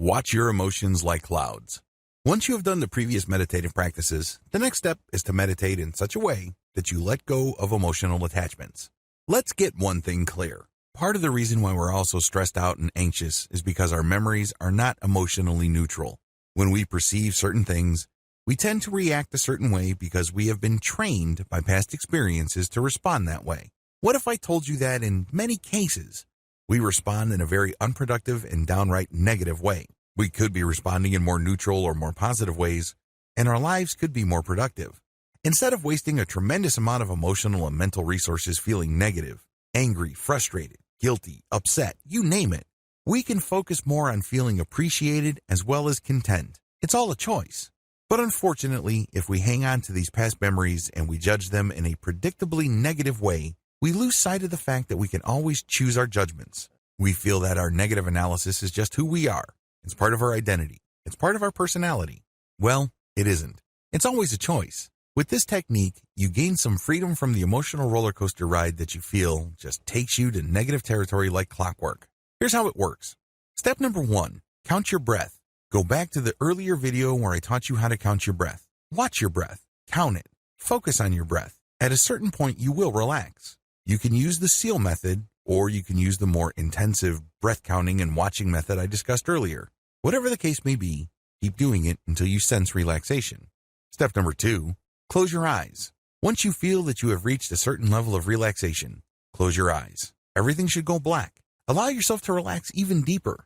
Watch your emotions like clouds. Once you have done the previous meditative practices, the next step is to meditate in such a way that you let go of emotional attachments. Let's get one thing clear. Part of the reason why we're all so stressed out and anxious is because our memories are not emotionally neutral. When we perceive certain things, we tend to react a certain way because we have been trained by past experiences to respond that way. What if I told you that in many cases, we respond in a very unproductive and downright negative way? We could be responding in more neutral or more positive ways, and our lives could be more productive. Instead of wasting a tremendous amount of emotional and mental resources feeling negative, angry, frustrated, guilty, upset, you name it, we can focus more on feeling appreciated as well as content. It's all a choice. But unfortunately, if we hang on to these past memories and we judge them in a predictably negative way, we lose sight of the fact that we can always choose our judgments. We feel that our negative analysis is just who we are. It's part of our identity. It's part of our personality. Well, it isn't. It's always a choice. With this technique, you gain some freedom from the emotional roller coaster ride that you feel just takes you to negative territory like clockwork. Here's how it works. Step number 1, count your breath. Go back to the earlier video where I taught you how to count your breath. Watch your breath. Count it. Focus on your breath. At a certain point, you will relax. You can use the SEAL method, or you can use the more intensive breath counting and watching method I discussed earlier. Whatever the case may be, keep doing it until you sense relaxation. Step number 2, close your eyes. Once you feel that you have reached a certain level of relaxation, close your eyes. Everything should go black. Allow yourself to relax even deeper.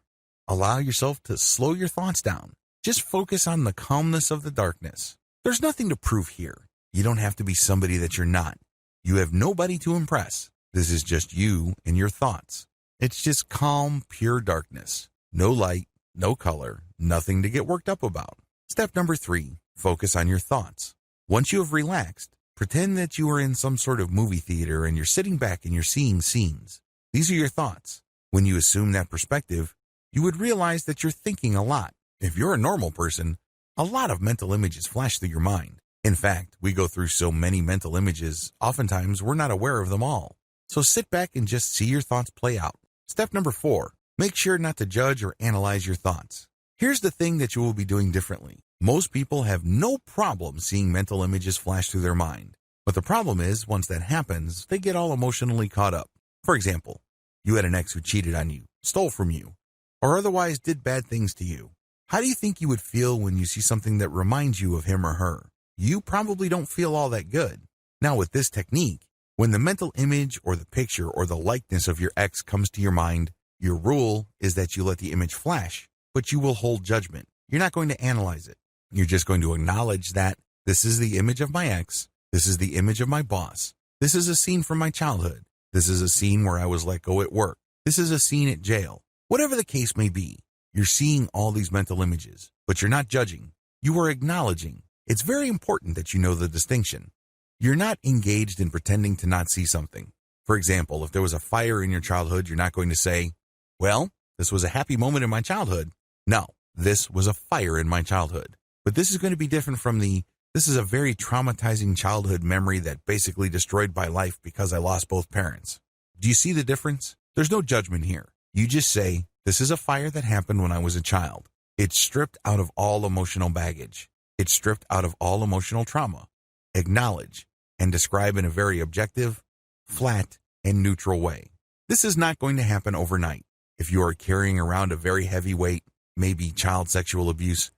Allow yourself to slow your thoughts down. Just focus on the calmness of the darkness. There's nothing to prove here. You don't have to be somebody that you're not. You have nobody to impress. This is just you and your thoughts. It's just calm, pure darkness. No light, no color, nothing to get worked up about. Step number 3, focus on your thoughts. Once you have relaxed, pretend that you are in some sort of movie theater and you're sitting back and you're seeing scenes. These are your thoughts. When you assume that perspective, you would realize that you're thinking a lot. If you're a normal person, a lot of mental images flash through your mind. In fact, we go through so many mental images, oftentimes we're not aware of them all. So sit back and just see your thoughts play out. Step number 4, make sure not to judge or analyze your thoughts. Here's the thing that you will be doing differently. Most people have no problem seeing mental images flash through their mind. But the problem is, once that happens, they get all emotionally caught up. For example, you had an ex who cheated on you, stole from you, or otherwise did bad things to you. How do you think you would feel when you see something that reminds you of him or her? You probably don't feel all that good. Now with this technique, when the mental image or the picture or the likeness of your ex comes to your mind, your rule is that you let the image flash, but you will hold judgment. You're not going to analyze it. You're just going to acknowledge that this is the image of my ex, this is the image of my boss, this is a scene from my childhood, this is a scene where I was let go at work, this is a scene at jail. Whatever the case may be, you're seeing all these mental images, but you're not judging. You are acknowledging. It's very important that you know the distinction. You're not engaged in pretending to not see something. For example, if there was a fire in your childhood, you're not going to say, well, this was a happy moment in my childhood. No, this was a fire in my childhood. But this is going to be different from this is a very traumatizing childhood memory that basically destroyed my life because I lost both parents. Do you see the difference? There's no judgment here. You just say, this is a fire that happened when I was a child. It's stripped out of all emotional baggage. It's stripped out of all emotional trauma. Acknowledge and describe in a very objective, flat, and neutral way. This is not going to happen overnight. If you are carrying around a very heavy weight, maybe child sexual abuse,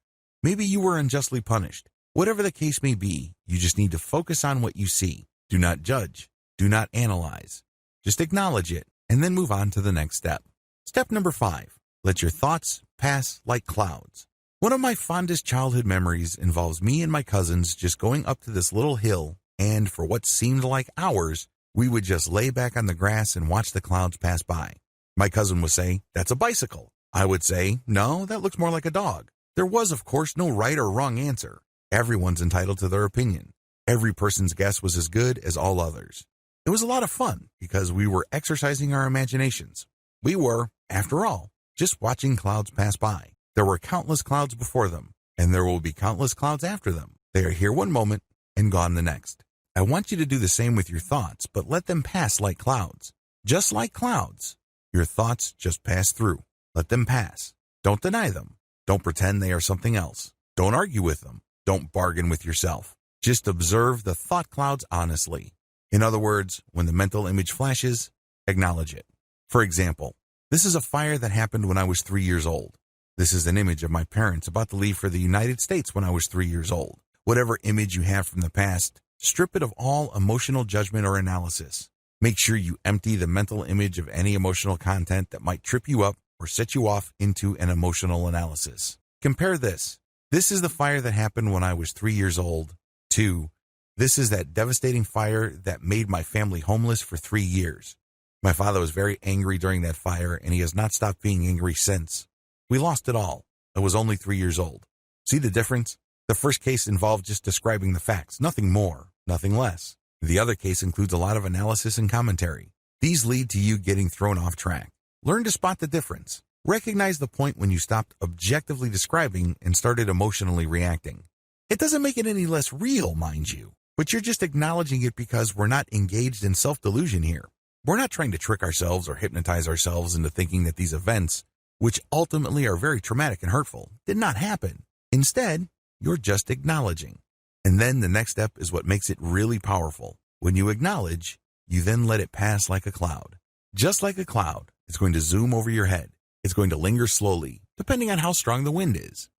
maybe you were unjustly punished. Whatever the case may be, you just need to focus on what you see. Do not judge. Do not analyze. Just acknowledge it and then move on to the next step. Step number 5, let your thoughts pass like clouds. One of my fondest childhood memories involves me and my cousins just going up to this little hill, and for what seemed like hours, we would just lay back on the grass and watch the clouds pass by. My cousin would say, that's a bicycle. I would say, no, that looks more like a dog. There was, of course, no right or wrong answer. Everyone's entitled to their opinion. Every person's guess was as good as all others. It was a lot of fun because we were exercising our imaginations. We were, after all, just watching clouds pass by. There were countless clouds before them, and there will be countless clouds after them. They are here one moment and gone the next. I want you to do the same with your thoughts, but let them pass like clouds. Just like clouds, your thoughts just pass through. Let them pass. Don't deny them. Don't pretend they are something else. Don't argue with them. Don't bargain with yourself. Just observe the thought clouds honestly. In other words, when the mental image flashes, acknowledge it. For example, this is a fire that happened when I was 3 years old. This is an image of my parents about to leave for the United States when I was 3 years old. Whatever image you have from the past, strip it of all emotional judgment or analysis. Make sure you empty the mental image of any emotional content that might trip you up or set you off into an emotional analysis. Compare this. This is the fire that happened when I was 3 years old. 2. This is that devastating fire that made my family homeless for 3 years. My father was very angry during that fire, and he has not stopped being angry since. We lost it all. I was only 3 years old. See the difference? The first case involved just describing the facts, nothing more, nothing less. The other case includes a lot of analysis and commentary. These lead to you getting thrown off track. Learn to spot the difference. Recognize the point when you stopped objectively describing and started emotionally reacting. It doesn't make it any less real, mind you, but you're just acknowledging it because we're not engaged in self-delusion here. We're not trying to trick ourselves or hypnotize ourselves into thinking that these events, which ultimately are very traumatic and hurtful, did not happen. Instead, you're just acknowledging. And then the next step is what makes it really powerful. When you acknowledge, you then let it pass like a cloud. Just like a cloud, it's going to zoom over your head. It's going to linger slowly, depending on how strong the wind is.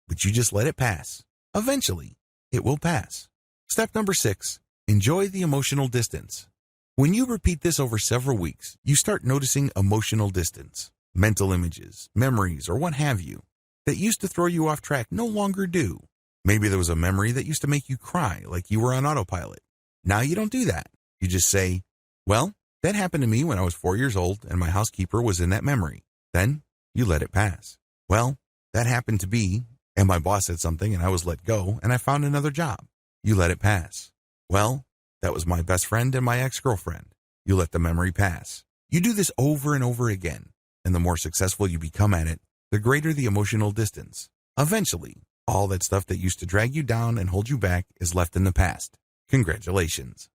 But you just let it pass. Eventually, it will pass. Step number 6, enjoy the emotional distance. When you repeat this over several weeks, you start noticing emotional distance. Mental images, memories, or what have you, that used to throw you off track no longer do. Maybe there was a memory that used to make you cry like you were on autopilot. Now you don't do that. You just say, well, that happened to me when I was 4 years old and my housekeeper was in that memory. Then you let it pass. Well, that happened to be, and my boss said something and I was let go and I found another job. You let it pass. Well, that was my best friend and my ex-girlfriend. You let the memory pass. You do this over and over again, and the more successful you become at it, the greater the emotional distance. Eventually, all that stuff that used to drag you down and hold you back is left in the past. Congratulations.